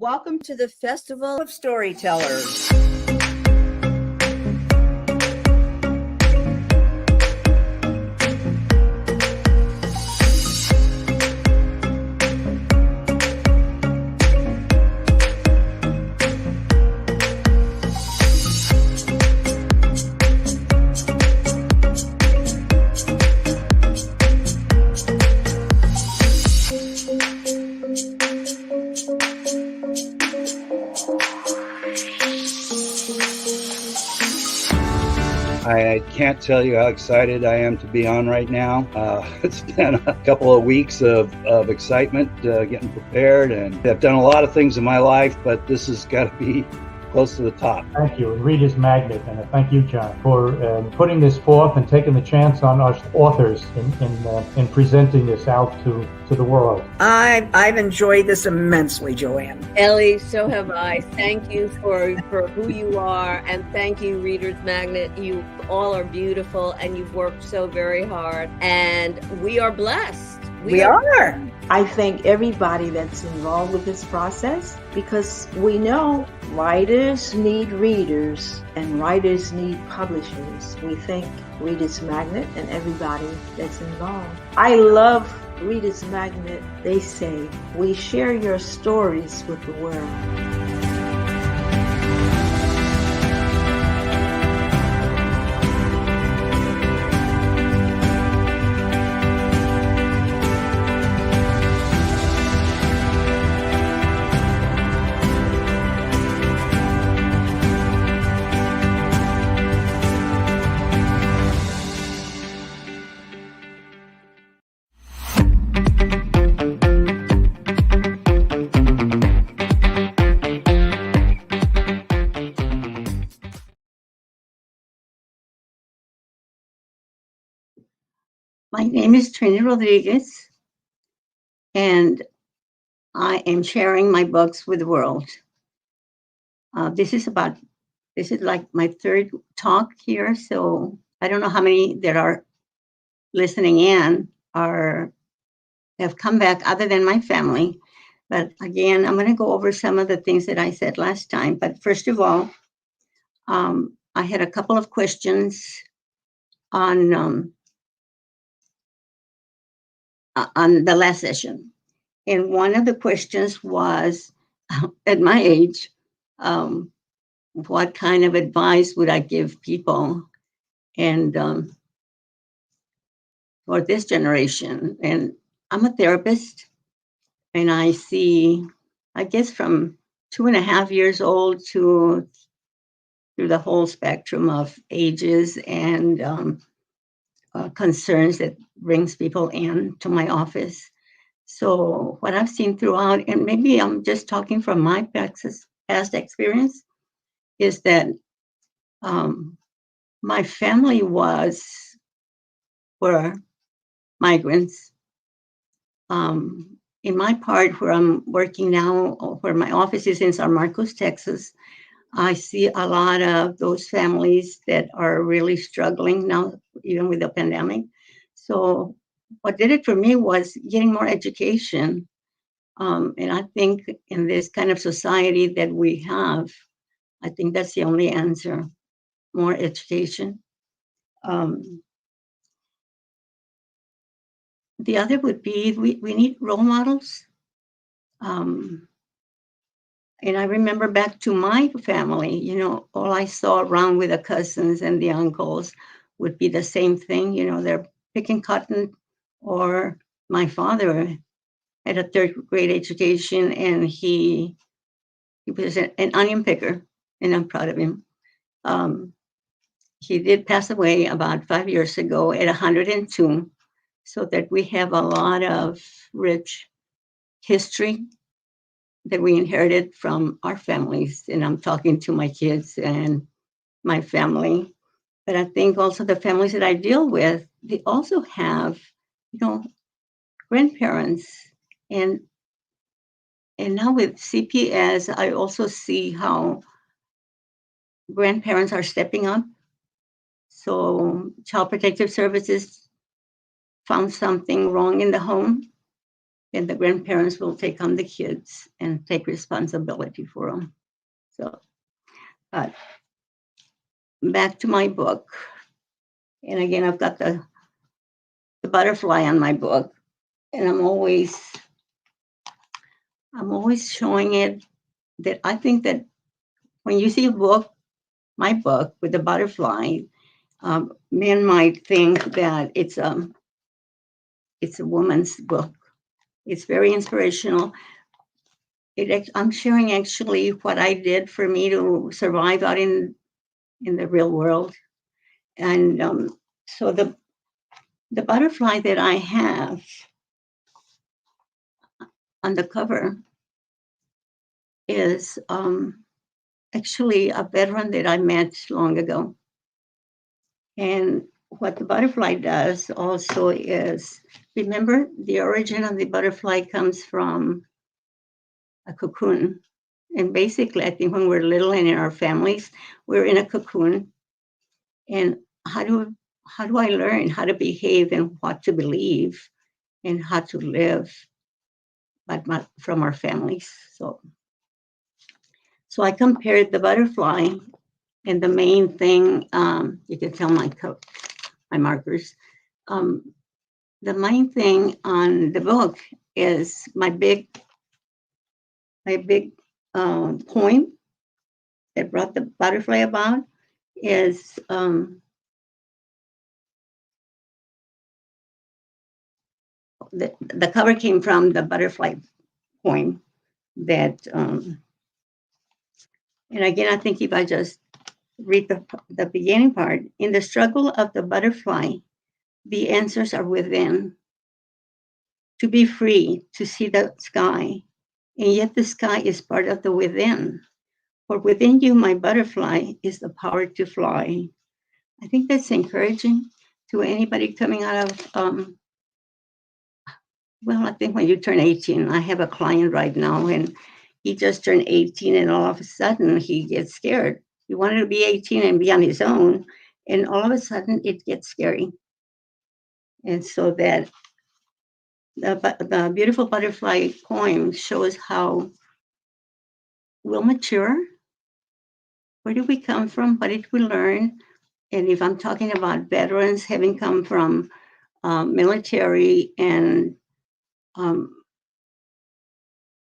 Welcome to the Festival of Storytellers. I can't tell you how excited I am to be on right now. It's been a couple of weeks of excitement, getting prepared, and I've done a lot of things in my life, but this has got to be close to the top. Thank you, and Reader's Magnet, and thank you, John, for putting this forth and taking the chance on us authors in presenting this out to the world. I've enjoyed this immensely, Joanne. Ellie, so have I. Thank you for who you are, and thank you, Reader's Magnet. You all are beautiful, and you've worked so very hard, and we are blessed. We are. I thank everybody that's involved with this process, because we know writers need readers and writers need publishers. We thank Reader's Magnet and everybody that's involved. I love Reader's Magnet. They say, we share your stories with the world. My name is Trinidad Rodriguez, and I am sharing my books with the world. This is like my third talk here, so I don't know how many that are listening in have come back other than my family. But again, I'm going to go over some of the things that I said last time. But first of all, I had a couple of questions on the last session. And one of the questions was, at my age, what kind of advice would I give people and for this generation? And I'm a therapist, and I see, I guess, from 2.5 years old to through the whole spectrum of ages and concerns that brings people in to my office. So what I've seen throughout, and maybe I'm just talking from my past experience, is that my family were migrants. In my part where I'm working now, where my office is in San Marcos, Texas, I see a lot of those families that are really struggling now, even with the pandemic. So what did it for me was getting more education. And I think in this kind of society that we have, I think that's the only answer, more education. The other would be, we need role models. And I remember back to my family, all I saw around with the cousins and the uncles would be the same thing. They're picking cotton, or my father had a third grade education, and he was an onion picker, and I'm proud of him. He did pass away about 5 years ago at 102, so that we have a lot of rich history that we inherited from our families. And I'm talking to my kids and my family. But I think also the families that I deal with, they also have, grandparents. And now with CPS, I also see how grandparents are stepping up. So Child Protective Services found something wrong in the home, and the grandparents will take on the kids and take responsibility for them. So, but back to my book. And again, I've got the butterfly on my book, and I'm always showing it that I think that when you see a book, my book with the butterfly, men might think that it's a woman's book. It's very inspirational. I'm sharing actually what I did for me to survive out in the real world. And so the butterfly that I have on the cover is actually a veteran that I met long ago. And what the butterfly does also is, remember, the origin of the butterfly comes from a cocoon. And basically, I think when we're little and in our families, we're in a cocoon. And how do I learn how to behave and what to believe and how to live, but not from our families? So I compared the butterfly, and the main thing, you can tell my markers. The main thing on the book is my big point that brought the butterfly about is the cover came from the butterfly poem that, and again, I think if I just read the beginning part, in the struggle of the butterfly, the answers are within. To be free, to see the sky, and yet the sky is part of the within. For within you, my butterfly, is the power to fly. I think that's encouraging to anybody coming out of, well, I think when you turn 18, I have a client right now, and he just turned 18, and all of a sudden he gets scared. He wanted to be 18 and be on his own, and all of a sudden it gets scary. And so that the beautiful butterfly poem shows how we'll mature. Where did we come from? What did we learn? And if I'm talking about veterans having come from military and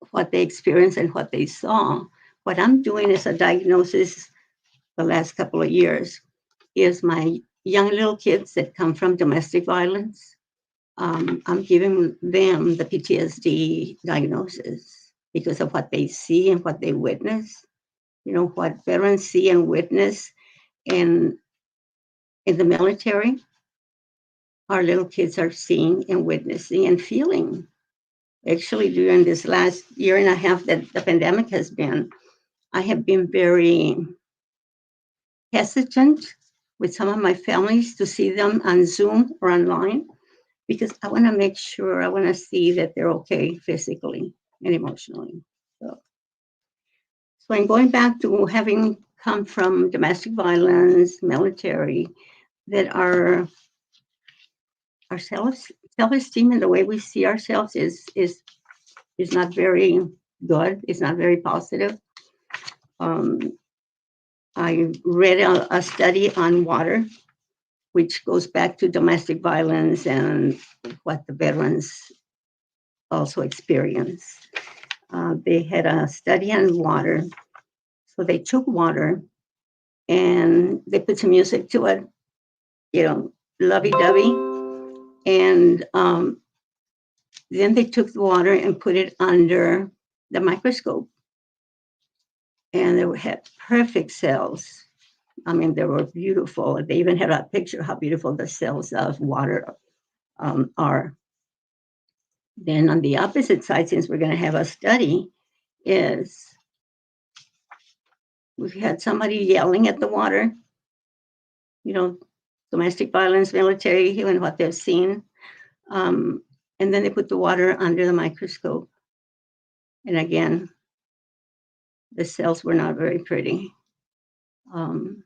what they experienced and what they saw, what I'm doing is a diagnosis the last couple of years is my young little kids that come from domestic violence. I'm giving them the PTSD diagnosis because of what they see and what they witness. You know, what veterans see and witness in the military, our little kids are seeing and witnessing and feeling. Actually, during this last year and a half that the pandemic has been, I have been very hesitant with some of my families to see them on Zoom or online because I want to make sure, I want to see that they're okay physically and emotionally. So I'm going back to having come from domestic violence, military, that our self-esteem and the way we see ourselves is not very good. It's not very positive. I read a study on water, which goes back to domestic violence and what the veterans also experience. They had a study on water. So they took water and they put some music to it, you know, lovey-dovey. And then they took the water and put it under the microscope. And they had perfect cells. I mean, they were beautiful. They even had a picture of how beautiful the cells of water are. Then on the opposite side, since we're going to have a study, is we had somebody yelling at the water, you know, domestic violence, military, and what they've seen. And then they put the water under the microscope. And again, the cells were not very pretty. And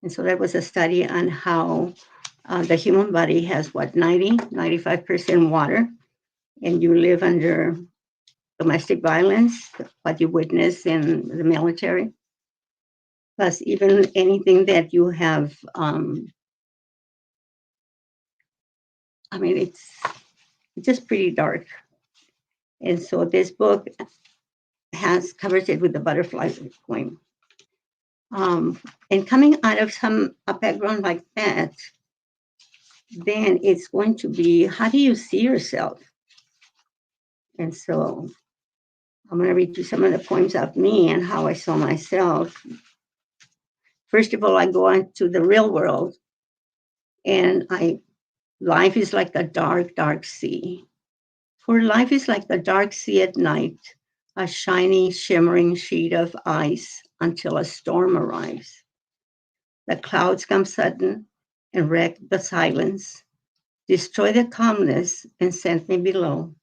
so that was a study on how the human body has 95% water. and you live under domestic violence, what you witness in the military, plus even anything that you have. I mean, it's just pretty dark. And so this book covers it with the butterfly wing. And coming out of a background like that, then it's going to be, how do you see yourself? And so I'm going to read you some of the poems of me and how I saw myself. First of all, I go into the real world, and life is like a dark, dark sea. For life is like the dark sea at night, a shiny, shimmering sheet of ice until a storm arrives. The clouds come sudden and wreck the silence, destroy the calmness, and send me below.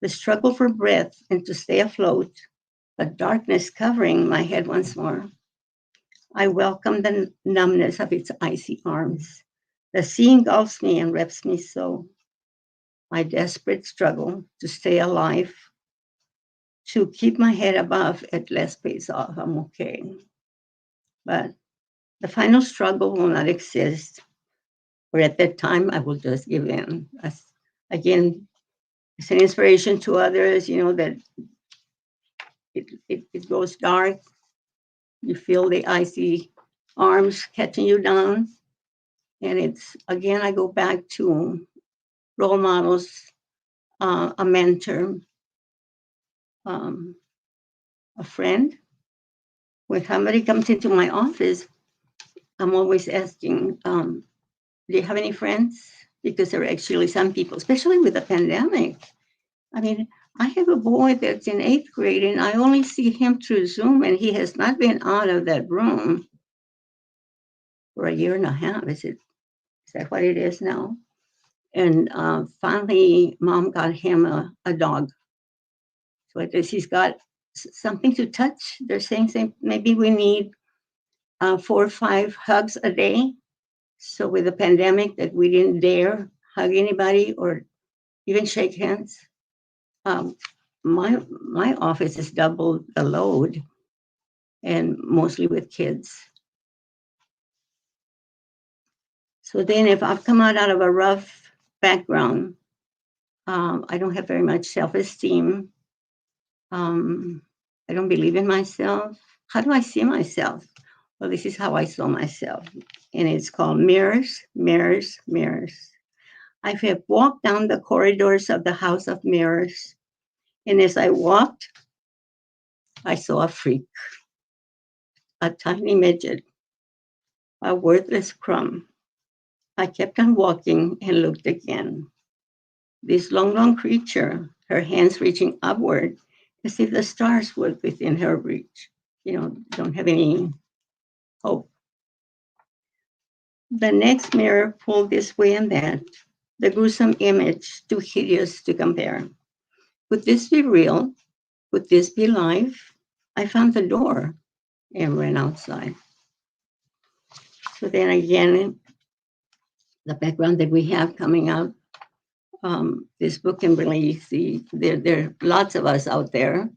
The struggle for breath and to stay afloat, the darkness covering my head once more. I welcome the numbness of its icy arms. The sea engulfs me and wraps me so. My desperate struggle to stay alive, to keep my head above at last pays off. I'm okay. But the final struggle will not exist, or at that time I will just give in. Again, it's an inspiration to others, that it goes dark. You feel the icy arms catching you down. And again, I go back to role models, a mentor, a friend. When somebody comes into my office, I'm always asking, do you have any friends? Because there are actually some people, especially with the pandemic. I mean, I have a boy that's in 8th grade, and I only see him through Zoom, and he has not been out of that room for a year and a half. Is that what it is now? And finally, Mom got him a dog. So at least he's got something to touch. They're saying maybe we need 4 or 5 hugs a day. So with the pandemic, that we didn't dare hug anybody or even shake hands. My office is double the load, and mostly with kids. So then, if I've come out of a rough background, I don't have very much self-esteem. I don't believe in myself. How do I see myself? Well, this is how I saw myself, and it's called Mirrors, Mirrors, Mirrors. I have walked down the corridors of the House of Mirrors, and as I walked, I saw a freak, a tiny midget, a worthless crumb. I kept on walking and looked again. This long creature, her hands reaching upward, as if the stars were within her reach. Don't have any hope. The next mirror pulled this way and that, the gruesome image too hideous to compare. Could this be real? Could this be life? I found the door and ran outside. So then again, the background that we have coming out, this book can really see there are lots of us out there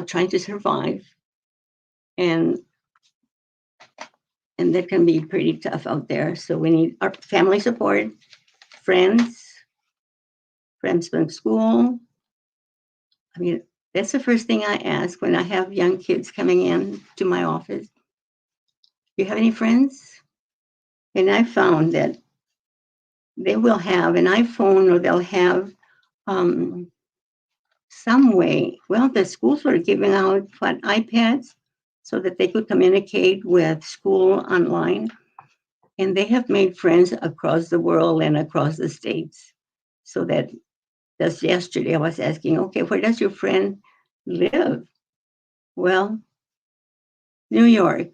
trying to survive, and that can be pretty tough out there. So we need our family support, friends from school. I mean, that's the first thing I ask when I have young kids coming in to my office. Do you have any friends? And I found that they will have an iPhone, or they'll have some way. Well, the schools were giving out iPads so that they could communicate with school online. And they have made friends across the world and across the states. So that just yesterday I was asking, okay, where does your friend live? Well, New York,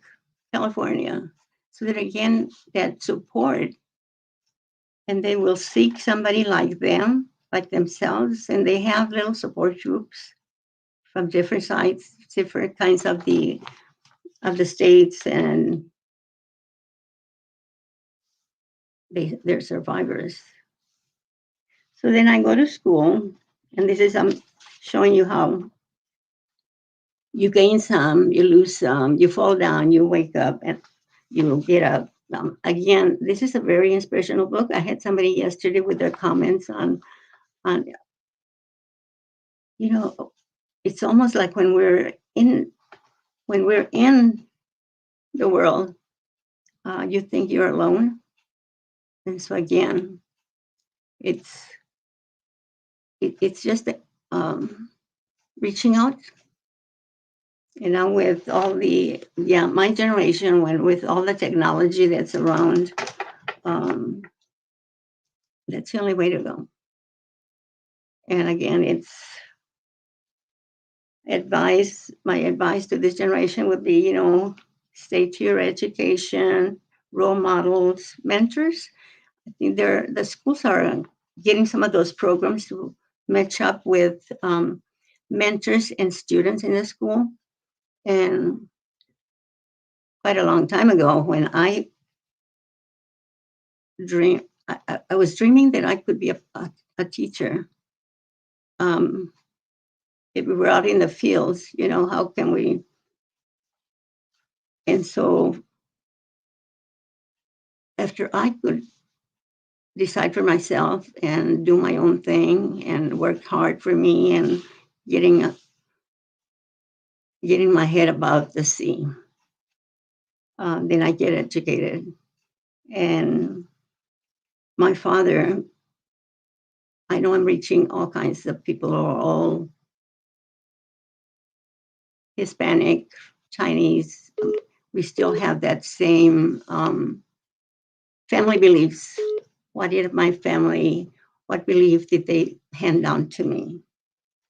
California. So that again, that support, and they will seek somebody like them, like themselves, and they have little support groups from different sites, different kinds of the states, and they're survivors. So then I go to school, and this is I'm showing you how you gain some, you lose some, you fall down, you wake up, and you get up. Again, this is a very inspirational book. I had somebody yesterday with their comments on you know, it's almost like when we're in the world, you think you're alone, and so again, it's it's just reaching out. You know, with all the my generation, when with all the technology that's around, um, that's the only way to go. And again, it's advice. My advice to this generation would be, stay to your education, role models, mentors. I think the schools are getting some of those programs to match up with mentors and students in the school. And quite a long time ago, when I I was dreaming that I could be a teacher. Um, if we were out in the fields, how can we? And so after I could decide for myself and do my own thing and work hard for me and getting getting my head above the sea, then I get educated. And my father, I know I'm reaching all kinds of people who are all Hispanic, Chinese. We still have that same family beliefs. What did my family, what belief did they hand down to me?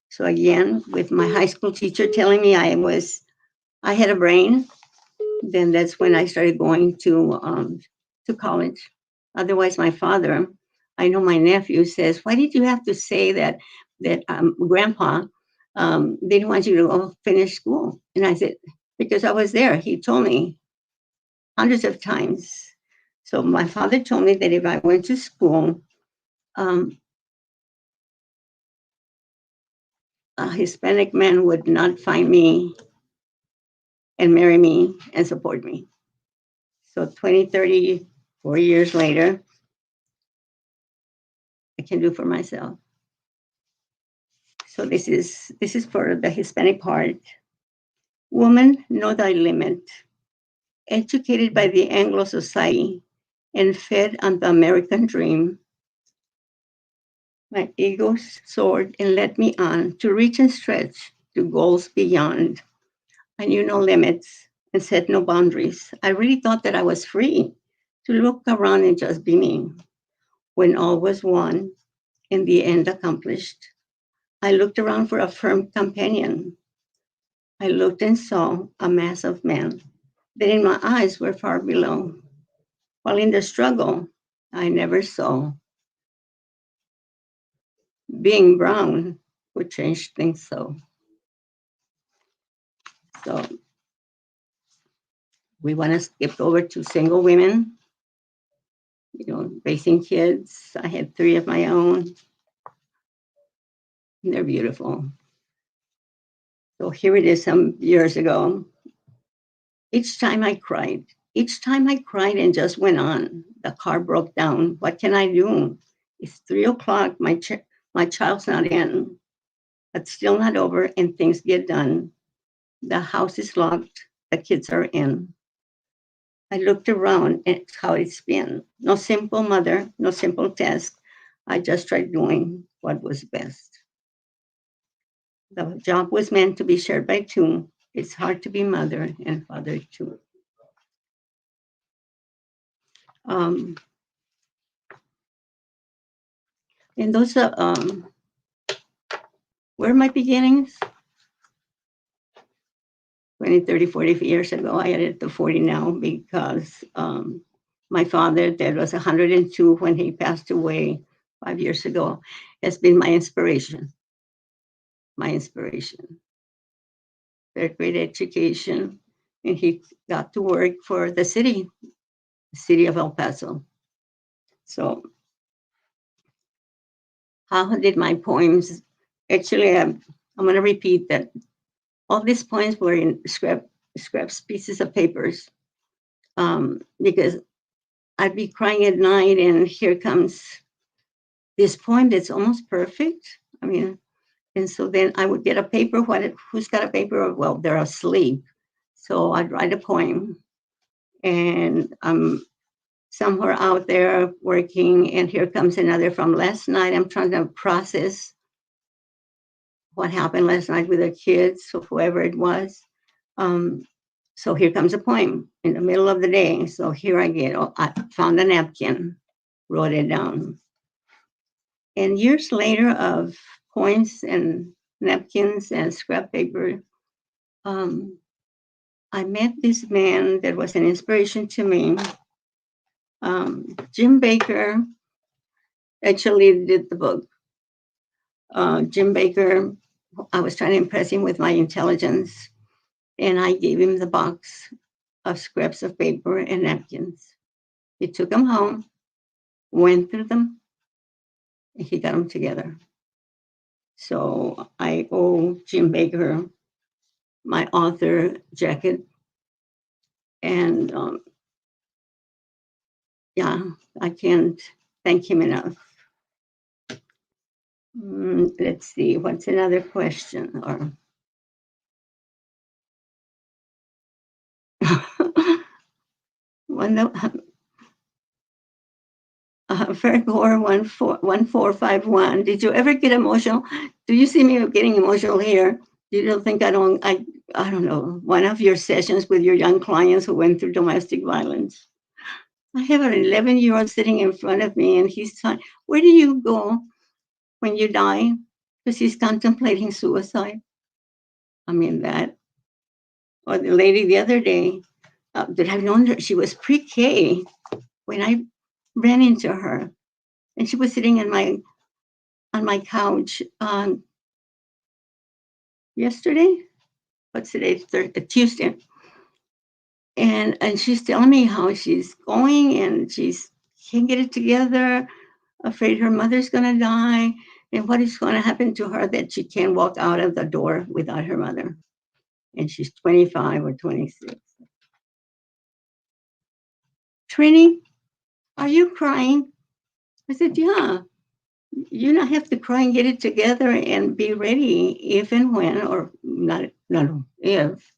So again, with my high school teacher telling me I had a brain, then that's when I started going to college. Otherwise, my father, I know my nephew says, "Why did you have to say that Grandpa didn't want you to go finish school?" And I said, "Because I was there. He told me hundreds of times." So my father told me that if I went to school, um, a Hispanic man would not find me and marry me and support me. So 20, 30, 40 years later, I can do for myself. So this is for the Hispanic part. Woman, know thy limit. Educated by the Anglo society and fed on the American dream, my ego soared and led me on to reach and stretch to goals beyond. I knew no limits and set no boundaries. I really thought that I was free to look around and just be me. When all was won and the end accomplished, I looked around for a firm companion. I looked and saw a mass of men that in my eyes were far below. While in the struggle, I never saw being brown would change things so. So we want to skip over to single women, raising kids. I had 3 of my own. And they're beautiful. So here it is some years ago. Each time I cried and just went on. The car broke down. What can I do? It's 3 o'clock. My child's not in, but still not over, and things get done. The house is locked. The kids are in. I looked around, and it's how it's been. No simple mother, no simple task. I just tried doing what was best. The job was meant to be shared by 2. It's hard to be mother and father too. Um, and those were my beginnings. 20, 30, 40 years ago. I added the 40 now because my father, that was 102 when he passed away 5 years ago, has been my inspiration. My inspiration. Third grade education, and he got to work for the city of El Paso. So how did my poems, actually, I'm going to repeat that all these poems were in scraps, pieces of papers, because I'd be crying at night, and here comes this poem that's almost perfect. I mean, and so then I would get a paper. Who's got a paper? Well, they're asleep. So I'd write a poem, and I'm somewhere out there working, and here comes another from last night. I'm trying to process what happened last night with the kids or whoever it was. Um, so here comes a poem in the middle of the day. So here I found a napkin, wrote it down. And years later of poems and napkins and scrap paper, I met this man that was an inspiration to me. Jim Baker actually did the book. Jim Baker, I was trying to impress him with my intelligence, and I gave him the box of scraps of paper and napkins. He took them home, went through them, and he got them together. So I owe Jim Baker my author jacket, and yeah, I can't thank him enough. Let's see, what's another question? Or one, Fergor 1451. Did you ever get emotional? Do you see me getting emotional here? You don't think I don't know, one of your sessions with your young clients who went through domestic violence. I have an 11-year-old sitting in front of me, and he's saying, where do you go when you die? Because he's contemplating suicide. I mean, that. Or the lady the other day, that I've known her, she was pre-K when I ran into her, and she was sitting on my couch on yesterday. What's today? Tuesday. And she's telling me how she's going, and she's can't get it together, afraid her mother's gonna die, and what is gonna happen to her that she can't walk out of the door without her mother. And she's 25 or 26. Trini, are you crying? I said, yeah. You not have to cry and get it together and be ready if and when, or not if.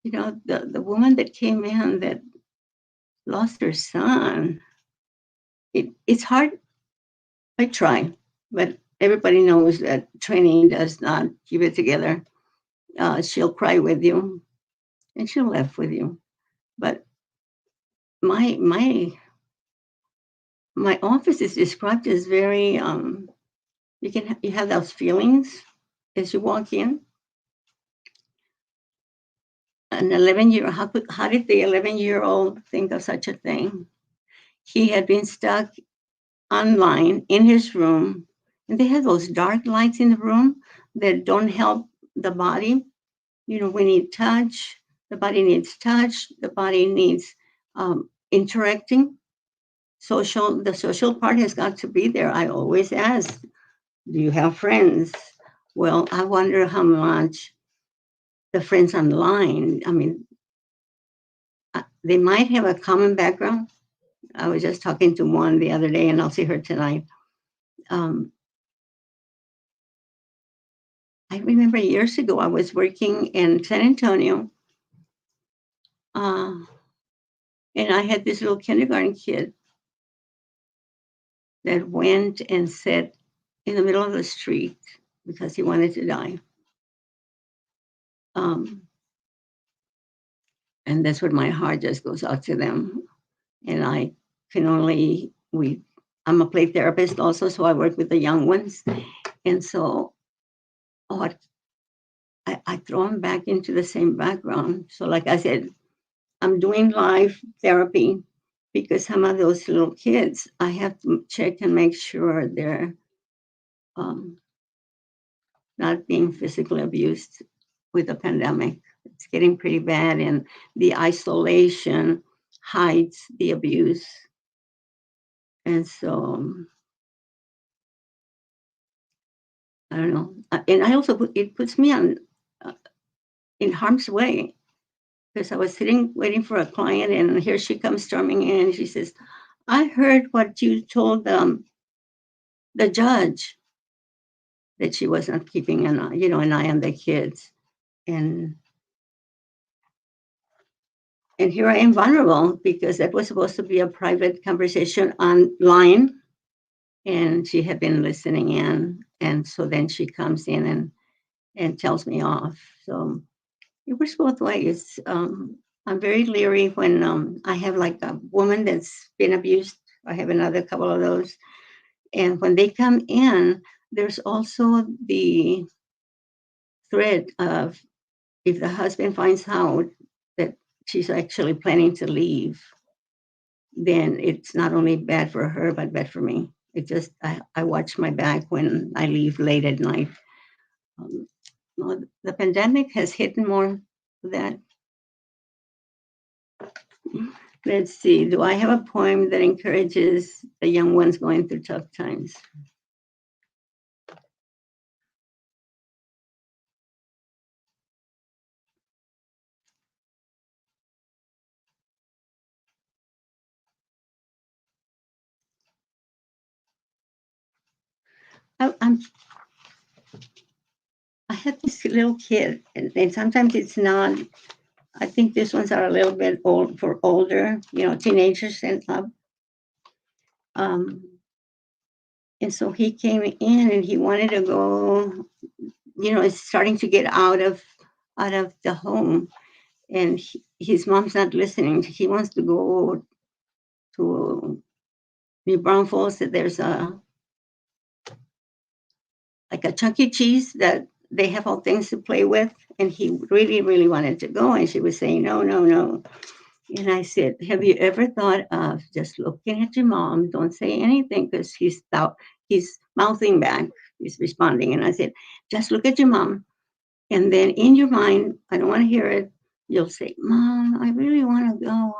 The woman that came in that lost her son, it's hard. I try, but everybody knows that training does not keep it together. She'll cry with you, and she'll laugh with you. But my office is described as very you have those feelings as you walk in. An 11-year, how did the 11-year-old think of such a thing? He had been stuck online in his room, and they have those dark lights in the room that don't help the body. We need touch. The body needs touch. The body needs interacting. The social part has got to be there. I always ask, do you have friends? Well, I wonder how much the friends online, I mean, they might have a common background. I was just talking to one the other day, and I'll see her tonight. I remember years ago, I was working in San Antonio, and I had this little kindergarten kid that went and sat in the middle of the street because he wanted to die. And that's what my heart just goes out to them. And I can only, I'm a play therapist also, so I work with the young ones. And so I throw them back into the same background. So like I said, I'm doing live therapy because some of those little kids, I have to check and make sure they're not being physically abused with the pandemic. It's getting pretty bad, and the isolation hides the abuse. And so I don't know. And I also it puts me on in harm's way because I was sitting waiting for a client, and here she comes storming in. And she says, "I heard what you told the judge, that she was not keeping an eye on the kids." And here I am vulnerable because that was supposed to be a private conversation online, and she had been listening in, and so then she comes in and tells me off. So it works both ways. I'm very leery when I have like a woman that's been abused. I have another couple of those, and when they come in, there's also the threat of, if the husband finds out that she's actually planning to leave, then it's not only bad for her, but bad for me. It just, I watch my back when I leave late at night. Um, well, the pandemic has hit more that. Let's see, do I have a poem that encourages the young ones going through tough times? I, I'm I have this little kid, and sometimes it's not. I think these ones are a little bit old for older, teenagers and up. Um, and so he came in and he wanted to go. It's starting to get out of the home, and his mom's not listening. He wants to go to New Braunfels. There's like a Chuck E. Cheese that they have all things to play with. And he really, really wanted to go. And she was saying, no, no, no. And I said, have you ever thought of just looking at your mom? Don't say anything, because he's mouthing back. He's responding. And I said, just look at your mom. And then in your mind, I don't want to hear it. You'll say, Mom, I really want to go.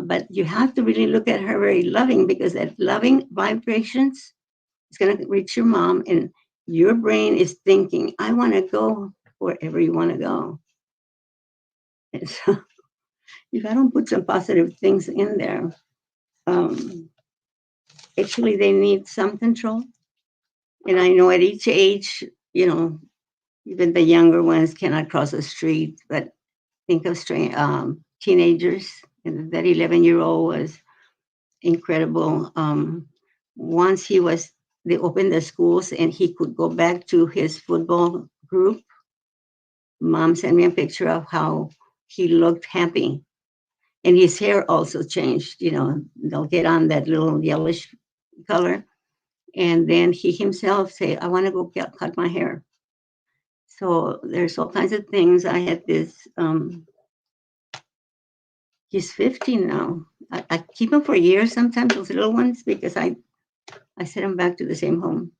But you have to really look at her very loving, because that loving vibrations is going to reach your mom, and your brain is thinking, I want to go wherever you want to go. And so if I don't put some positive things in there, actually they need some control. And I know at each age, even the younger ones cannot cross the street, but think of teenagers. And that 11-year-old was incredible. Once they opened the schools and he could go back to his football group. Mom sent me a picture of how he looked happy. And his hair also changed, they'll get on that little yellowish color. And then he himself said, I want to go cut my hair. So there's all kinds of things. I had this, he's 15 now. I keep him for years sometimes, those little ones, because I send them back to the same home.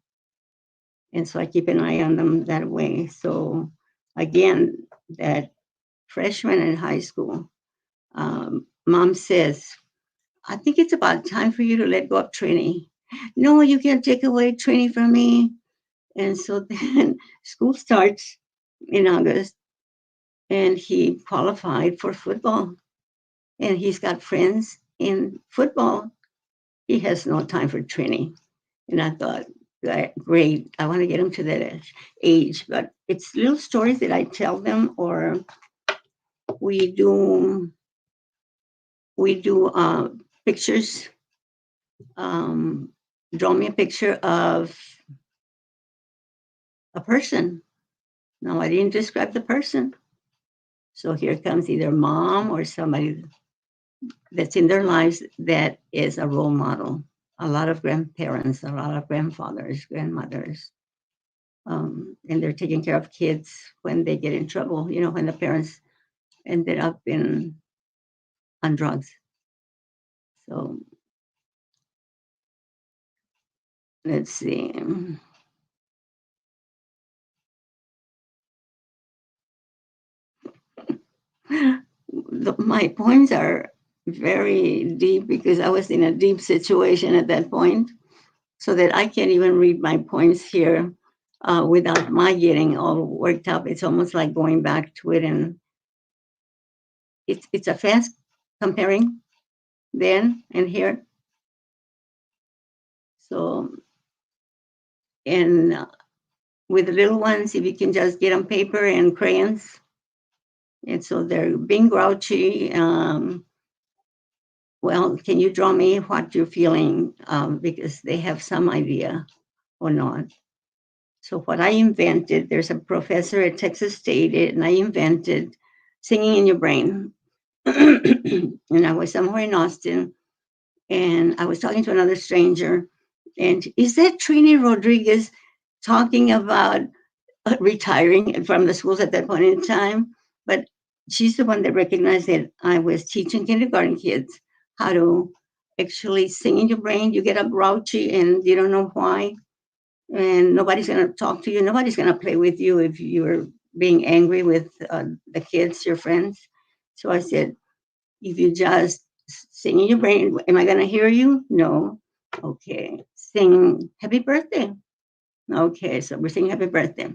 And so I keep an eye on them that way. So again, that freshman in high school, Mom says, I think it's about time for you to let go of Trini. No, you can't take away Trini from me. And so then school starts in August, and he qualified for football. And he's got friends in football. He has no time for Trini. And I thought, great, I want to get him to that age. But it's little stories that I tell them, or we do pictures. Draw me a picture of a person. No, I didn't describe the person. So here comes either mom or somebody that's in their lives that is a role model. A lot of grandparents, a lot of grandfathers, grandmothers. And they're taking care of kids when they get in trouble, when the parents ended up on drugs. So let's see. My points are very deep because I was in a deep situation at that point, so that I can't even read my points here. without my getting all worked up. It's almost like going back to it, and it's a fast comparing then and here. So, and with the little ones, if you can just get them paper and crayons, and so they're being grouchy. Well, can you draw me what you're feeling? Because they have some idea or not. So what I invented, there's a professor at Texas State, and I invented singing in your brain. And I was somewhere in Austin, and I was talking to another stranger, and is that Trini Rodriguez talking about retiring from the schools at that point in time? But she's the one that recognized that I was teaching kindergarten kids how to actually sing in your brain. You get up grouchy and you don't know why, and nobody's going to talk to you. Nobody's going to play with you if you're being angry with the kids, your friends. So I said, if you just sing in your brain, am I going to hear you? No. Okay. Sing happy birthday. Okay. So we're singing happy birthday.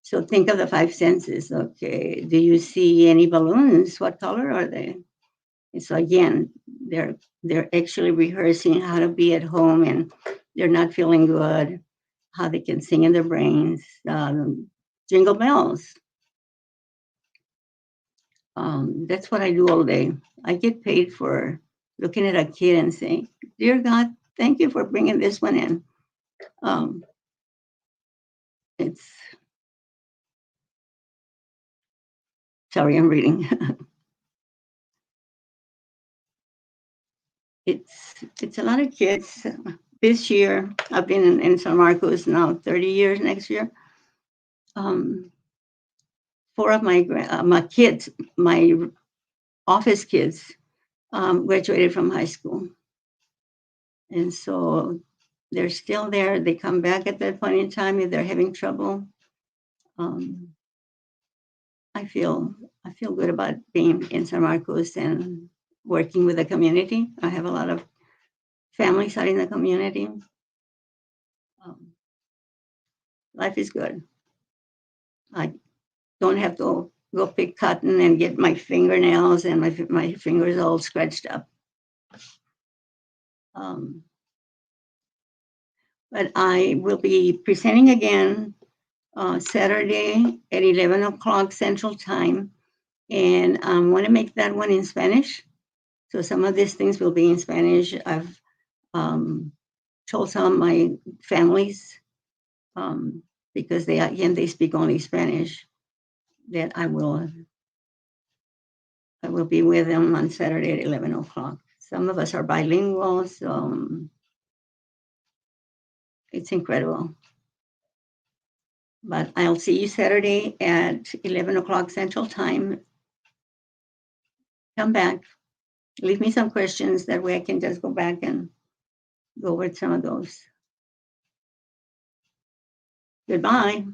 So think of the five senses. Okay. Do you see any balloons? What color are they? And so again, they're actually rehearsing how to be at home, and they're not feeling good, how they can sing in their brains. Jingle bells. That's what I do all day. I get paid for looking at a kid and saying, "Dear God, thank you for bringing this one in." It's sorry, I'm reading. it's a lot of kids. This year, I've been in San Marcos now 30 years next year. Four of my kids, my office kids, graduated from high school. And so they're still there. They come back at that point in time if they're having trouble. I feel good about being in San Marcos and working with the community. I have a lot of families out in the community. Life is good. I don't have to go pick cotton and get my fingernails and my fingers all scratched up. But I will be presenting again Saturday at 11 o'clock Central Time. And I want to make that one in Spanish. So some of these things will be in Spanish. I've told some of my families, because they speak only Spanish, that I will be with them on Saturday at 11 o'clock. Some of us are bilingual, so it's incredible. But I'll see you Saturday at 11 o'clock Central Time. Come back. Leave me some questions. That way I can just go back and go over some of those. Goodbye.